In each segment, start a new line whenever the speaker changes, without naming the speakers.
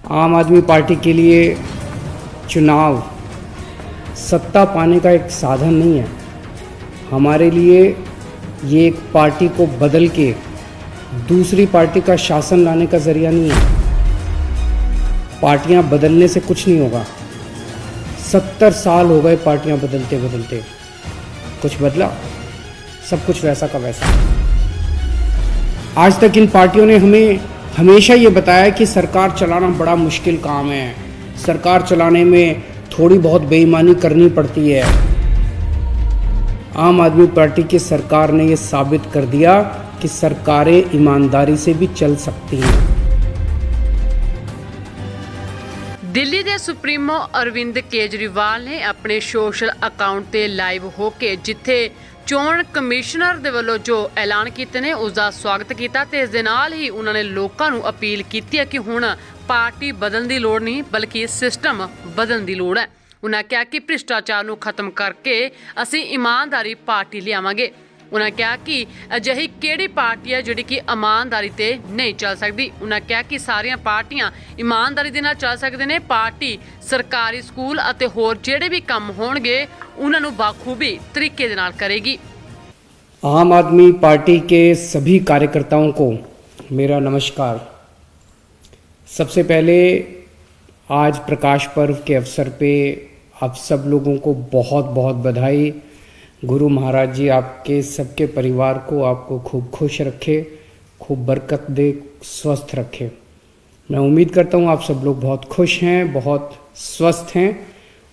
आम आदमी पार्टी के लिए चुनाव सत्ता पाने का एक साधन नहीं है। हमारे लिए ये एक पार्टी को बदल के दूसरी पार्टी का शासन लाने का जरिया नहीं है। पार्टियां बदलने से कुछ नहीं होगा। 70 साल हो गए पार्टियां बदलते बदलते, कुछ बदला? सब कुछ वैसा का वैसा। आज तक इन पार्टियों ने हमें हमेशा ये बताया कि सरकार चलाना बड़ा मुश्किल काम है, सरकार चलाने में थोड़ी बहुत बेईमानी करनी पड़ती है। आम आदमी पार्टी की सरकार ने ये साबित कर दिया कि सरकारें ईमानदारी से भी चल सकती हैं।
दिल्ली के सुप्रीमो अरविंद केजरीवाल ने अपने सोशल अकाउंट ते लाइव होके जिथे चोण कमिश्नर दे ਵੱਲੋਂ जो ऐलान कीते ने उसका स्वागत किया ते इस दे नाल ही उन्होंने लोगों को अपील की है कि हुण पार्टी बदलने की लोड़ नहीं बल्कि सिस्टम बदलने की लोड़ है। उन्होंने कहा कि भ्रिष्टाचार को खत्म करके असीं ईमानदारी पार्टी लियावांगे। उन्होंने कहा कि अजिही किहड़ी पार्टी है जिहड़ी कि ईमानदारी ते नहीं चल सकती। उन्होंने कहा कि सारियां पार्टियां ईमानदारी दे नाल चल सकदे ने। पार्टी सरकारी स्कूल अते होर जिहड़े भी काम होणगे उन्हां नूं बाखूबी तरीके दे नाल करेगी।
आम आदमी पार्टी के सभी कार्यकर्ताओं को मेरा नमस्कार। सबसे पहले आज प्रकाश पर्व के अवसर पे आप सब लोगों को बहुत बहुत बधाई। गुरु महाराज जी आपके सबके परिवार को आपको खूब खुश रखे, खूब बरकत दे, स्वस्थ रखे। मैं उम्मीद करता हूँ आप सब लोग बहुत खुश हैं, बहुत स्वस्थ हैं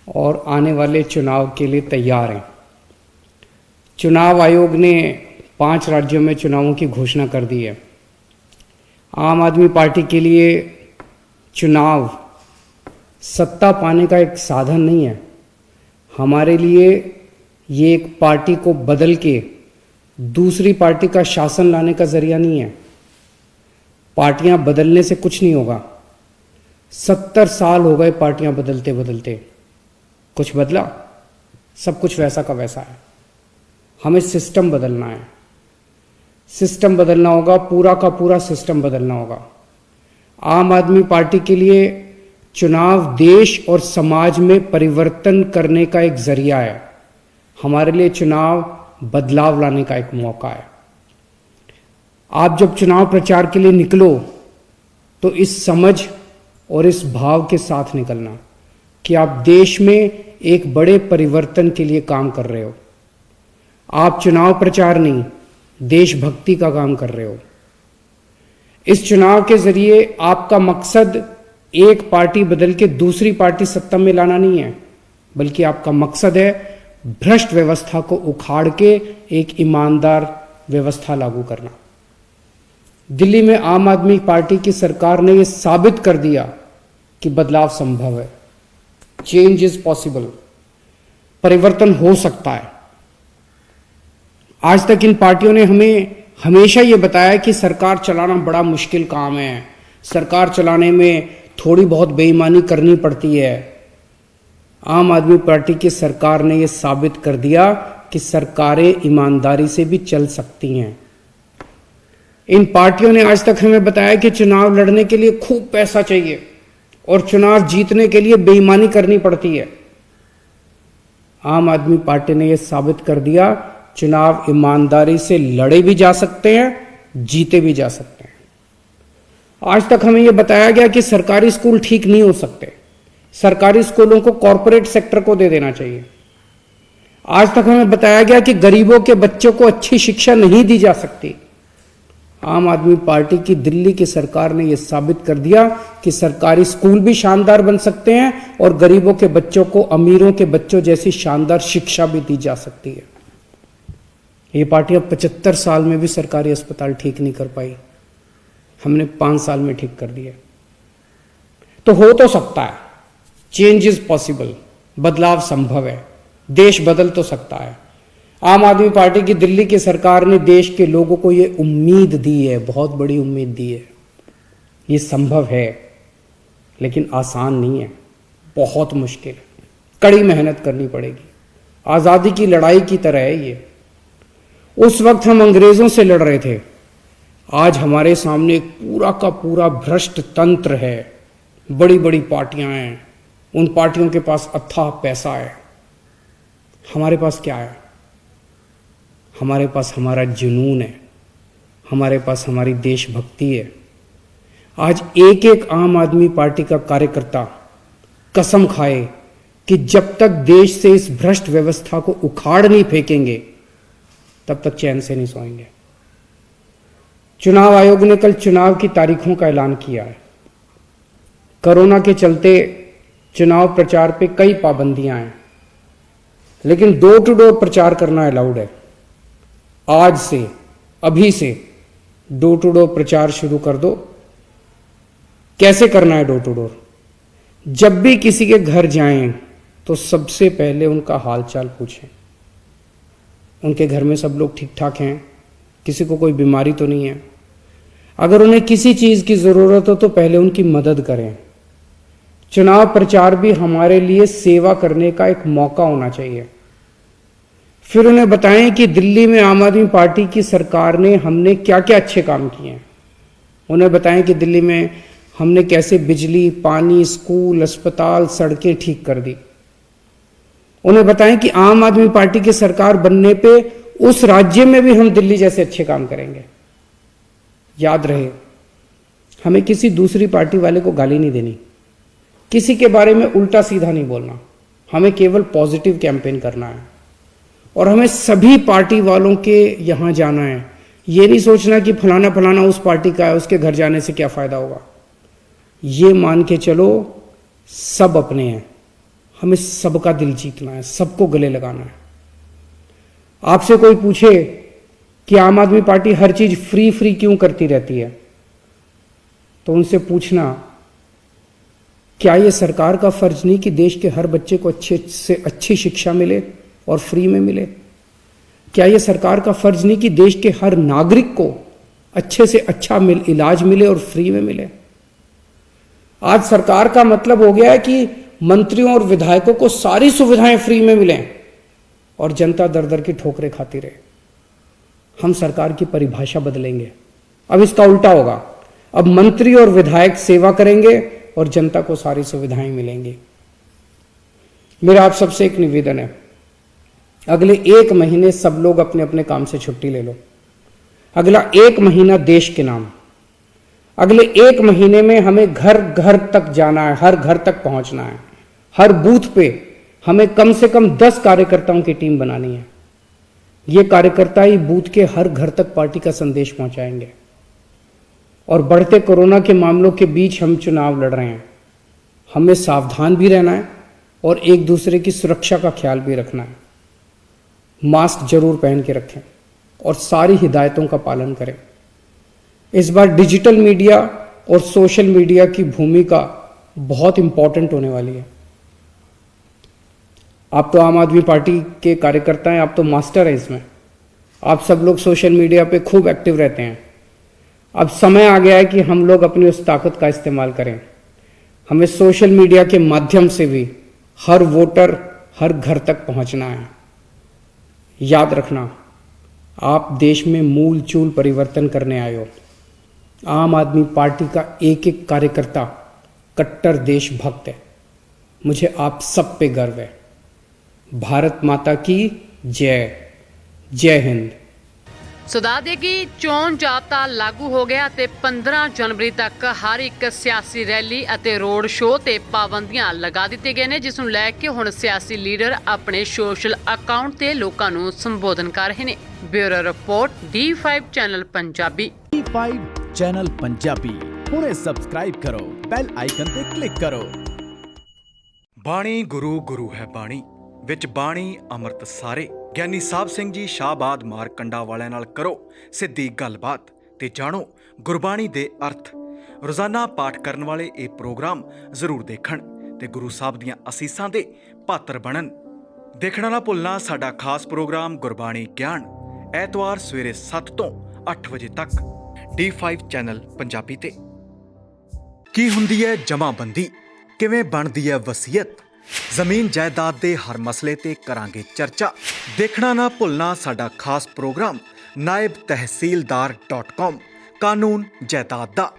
और आने वाले चुनाव के लिए तैयार हैं। चुनाव आयोग ने 5 राज्यों में चुनावों की घोषणा कर दी है। आम आदमी पार्टी के लिए चुनाव सत्ता पाने का एक साधन नहीं है। हमारे लिए ये एक पार्टी को बदल के दूसरी पार्टी का शासन लाने का जरिया नहीं है। पार्टियां बदलने से कुछ नहीं होगा। 70 साल हो गए पार्टियां बदलते बदलते, कुछ बदला? सब कुछ वैसा का वैसा है। हमें सिस्टम बदलना है। सिस्टम बदलना होगा, पूरा का पूरा सिस्टम बदलना होगा। आम आदमी पार्टी के लिए चुनाव देश और समाज में परिवर्तन करने का एक जरिया है। हमारे लिए चुनाव बदलाव लाने का एक मौका है। आप जब चुनाव प्रचार के लिए निकलो तो इस समझ और इस भाव के साथ निकलना कि आप देश में एक बड़े परिवर्तन के लिए काम कर रहे हो। आप चुनाव प्रचार नहीं, देशभक्ति का काम कर रहे हो। इस चुनाव के जरिए आपका मकसद एक पार्टी बदल के दूसरी पार्टी सत्ता में लाना नहीं है, बल्कि आपका मकसद है भ्रष्ट व्यवस्था को उखाड़ के एक ईमानदार व्यवस्था लागू करना। दिल्ली में आम आदमी पार्टी की सरकार ने यह साबित कर दिया कि बदलाव संभव है। Change is possible. परिवर्तन हो सकता है। आज तक इन पार्टियों ने हमें हमेशा ये बताया कि सरकार चलाना बड़ा मुश्किल काम है, सरकार चलाने में थोड़ी बहुत बेईमानी करनी पड़ती है। आम आदमी पार्टी की सरकार ने यह साबित कर दिया कि सरकारें ईमानदारी से भी चल सकती हैं। इन पार्टियों ने आज तक हमें बताया कि चुनाव लड़ने के लिए खूब पैसा चाहिए और चुनाव जीतने के लिए बेईमानी करनी पड़ती है। आम आदमी पार्टी ने यह साबित कर दिया चुनाव ईमानदारी से लड़े भी जा सकते हैं, जीते भी जा सकते हैं। आज तक हमें यह बताया गया कि सरकारी स्कूल ठीक नहीं हो सकते, सरकारी स्कूलों को कॉरपोरेट सेक्टर को दे देना चाहिए। आज तक हमें बताया गया कि गरीबों के बच्चों को अच्छी शिक्षा नहीं दी जा सकती। आम आदमी पार्टी की दिल्ली की सरकार ने यह साबित कर दिया कि सरकारी स्कूल भी शानदार बन सकते हैं और गरीबों के बच्चों को अमीरों के बच्चों जैसी शानदार शिक्षा भी दी जा सकती है। ये पार्टियां 75 साल में भी सरकारी अस्पताल ठीक नहीं कर पाई, हमने 5 साल में ठीक कर दिया। तो हो तो सकता है। Change is possible. बदलाव संभव है। देश बदल तो सकता है। आम आदमी पार्टी की दिल्ली की सरकार ने देश के लोगों को ये उम्मीद दी है, बहुत बड़ी उम्मीद दी है। ये संभव है, लेकिन आसान नहीं है, बहुत मुश्किल है, कड़ी मेहनत करनी पड़ेगी। आज़ादी की लड़ाई की तरह है ये। उस वक्त हम अंग्रेजों से लड़ रहे थे, आज हमारे सामने पूरा का पूरा भ्रष्ट तंत्र है बड़ी बड़ी पार्टियां हैं, उन पार्टियों के पास अथाह पैसा है। हमारे पास क्या है? हमारे पास हमारा जुनून है, हमारे पास हमारी देशभक्ति है। आज एक एक आम आदमी पार्टी का कार्यकर्ता कसम खाए कि जब तक देश से इस भ्रष्ट व्यवस्था को उखाड़ नहीं फेंकेंगे तब तक चैन से नहीं सोएंगे। चुनाव आयोग ने कल चुनाव की तारीखों का ऐलान किया है। कोरोना के चलते चुनाव प्रचार पे कई पाबंदियां हैं, लेकिन डोर टू डोर प्रचार करना अलाउड है। आज से, अभी से डोर टू डोर प्रचार शुरू कर दो। कैसे करना है डोर टू डोर? जब भी किसी के घर जाएं तो सबसे पहले उनका हालचाल पूछें। उनके घर में सब लोग ठीक ठाक हैं, किसी को कोई बीमारी तो नहीं है। अगर उन्हें किसी चीज की जरूरत हो तो पहले उनकी मदद करें। चुनाव प्रचार भी हमारे लिए सेवा करने का एक मौका होना चाहिए। फिर उन्हें बताएं कि दिल्ली में आम आदमी पार्टी की सरकार ने हमने क्या क्या अच्छे काम किए हैं। उन्हें बताएं कि दिल्ली में हमने कैसे बिजली, पानी, स्कूल, अस्पताल, सड़कें ठीक कर दी। उन्हें बताएं कि आम आदमी पार्टी की सरकार बनने पे उस राज्य में भी हम दिल्ली जैसे अच्छे काम करेंगे। याद रहे, हमें किसी दूसरी पार्टी वाले को गाली नहीं देनी, किसी के बारे में उल्टा सीधा नहीं बोलना। हमें केवल पॉजिटिव कैंपेन करना है और हमें सभी पार्टी वालों के यहां जाना है। ये नहीं सोचना कि फलाना फलाना उस पार्टी का है, उसके घर जाने से क्या फायदा होगा। ये मान के चलो सब अपने हैं, हमें सबका दिल जीतना है, सबको गले लगाना है। आपसे कोई पूछे कि आम आदमी पार्टी हर चीज फ्री फ्री क्यों करती रहती है, तो उनसे पूछना, क्या यह सरकार का फर्ज नहीं कि देश के हर बच्चे को अच्छे से अच्छी शिक्षा मिले और फ्री में मिले? क्या यह सरकार का फर्ज नहीं कि देश के हर नागरिक को अच्छे से अच्छा इलाज मिले और फ्री में मिले? आज सरकार का मतलब हो गया है कि मंत्रियों और विधायकों को सारी सुविधाएं फ्री में मिलें और जनता दर दर की ठोकरें खाती रहे। हम सरकार की परिभाषा बदलेंगे। अब इसका उल्टा होगा। अब मंत्री और विधायक सेवा करेंगे और जनता को सारी सुविधाएं मिलेंगी। मेरा आप सबसे एक निवेदन है, अगले 1 महीने सब लोग अपने अपने काम से छुट्टी ले लो। अगला 1 महीना देश के नाम। अगले 1 महीने में हमें घर घर तक जाना है, हर घर तक पहुंचना है। हर बूथ पे हमें कम से कम 10 कार्यकर्ताओं की टीम बनानी है। ये कार्यकर्ता ही बूथ के हर घर तक पार्टी का संदेश पहुंचाएंगे। और बढ़ते कोरोना के मामलों के बीच हम चुनाव लड़ रहे हैं। हमें सावधान भी रहना है और एक दूसरे की सुरक्षा का ख्याल भी रखना है। मास्क जरूर पहन के रखें और सारी हिदायतों का पालन करें। इस बार डिजिटल मीडिया और सोशल मीडिया की भूमिका बहुत इंपॉर्टेंट होने वाली है। आप तो आम आदमी पार्टी के कार्यकर्ता हैं, आप तो मास्टर हैं इसमें। आप सब लोग सोशल मीडिया पे खूब एक्टिव रहते हैं। अब समय आ गया है कि हम लोग अपनी उस ताकत का इस्तेमाल करें। हमें सोशल मीडिया के माध्यम से भी हर वोटर, हर घर तक पहुंचना है। याद रखना, आप देश में मूल चूल परिवर्तन करने आए हो। आम आदमी पार्टी का एक एक कार्यकर्ता कट्टर देशभक्त है। मुझे आप सब पे गर्व है। भारत माता की जय। जय हिंद।
ਸੋ ਦੱਸ ਦਈਏ ਕਿ ਚੋਣ ਜਾਬਤਾ ਲਾਗੂ ਹੋ ਗਿਆ ਤੇ 15 ਜਨਵਰੀ ਤੱਕ ਹਰ ਇੱਕ ਸਿਆਸੀ ਰੈਲੀ ਅਤੇ ਰੋਡ ਸ਼ੋਅ ਤੇ ਪਾਬੰਦੀਆਂ ਲਗਾ ਦਿੱਤੇ ਗਏ ਨੇ, ਜਿਸ ਨੂੰ ਲੈ ਕੇ ਹੁਣ ਸਿਆਸੀ ਲੀਡਰ ਆਪਣੇ ਸੋਸ਼ਲ ਅਕਾਊਂਟ ਤੇ ਲੋਕਾਂ ਨੂੰ ਸੰਬੋਧਨ ਕਰ ਰਹੇ ਨੇ। Bureau report D5 channel Punjabi.
D5 channel Punjabi ਹੁਣੇ ਸਬਸਕ੍ਰਾਈਬ ਕਰੋ, ਬੈਲ ਆਈਕਨ ਤੇ ਕਲਿੱਕ ਕਰੋ।
ਬਾਣੀ ਗੁਰੂ ਗੁਰੂ ਹੈ ਬਾਣੀ ਵਿੱਚ ਬਾਣੀ ਅੰਮ੍ਰਿਤ ਸਾਰੇ। ਗਿਆਨੀ ਸਾਹਿਬ ਸਿੰਘ ਜੀ ਸ਼ਾਹਬਾਦ ਮਾਰਕੰਡਾ ਵਾਲਿਆਂ ਨਾਲ ਕਰੋ ਸਿੱਧੀ ਗੱਲਬਾਤ ਤੇ ਜਾਣੋ ਗੁਰਬਾਣੀ ਦੇ ਅਰਥ। ਰੋਜ਼ਾਨਾ ਪਾਠ ਕਰਨ ਵਾਲੇ ਇਹ ਪ੍ਰੋਗਰਾਮ ਜ਼ਰੂਰ ਦੇਖਣ ਤੇ ਗੁਰੂ ਸਾਹਿਬ ਦੀਆਂ ਅਸੀਸਾਂ ਦੇ ਪਾਤਰ ਬਣਨ। ਦੇਖਣਾ ਨਾ ਭੁੱਲਣਾ ਸਾਡਾ ਖਾਸ ਪ੍ਰੋਗਰਾਮ ਗੁਰਬਾਣੀ ਗਿਆਨ, ਐਤਵਾਰ ਸਵੇਰੇ 7 ਤੋਂ 8 ਵਜੇ ਤੱਕ D5 ਚੈਨਲ ਪੰਜਾਬੀ ਤੇ। ਕੀ ਹੁੰਦੀ ਹੈ ਜਮਾਬੰਦੀ, ਕਿਵੇਂ ਬਣਦੀ ਹੈ ਵਸੀਅਤ, ਜ਼ਮੀਨ ਜਾਇਦਾਦ ਦੇ ਹਰ ਮਸਲੇ ਤੇ ਕਰਾਂਗੇ ਚਰਚਾ। ਦੇਖਣਾ ਨਾ ਭੁੱਲਣਾ ਸਾਡਾ ਖਾਸ ਪ੍ਰੋਗਰਾਮ naibtehsildar.com ਕਾਨੂੰਨ ਜਾਇਦਾਦ ਦਾ।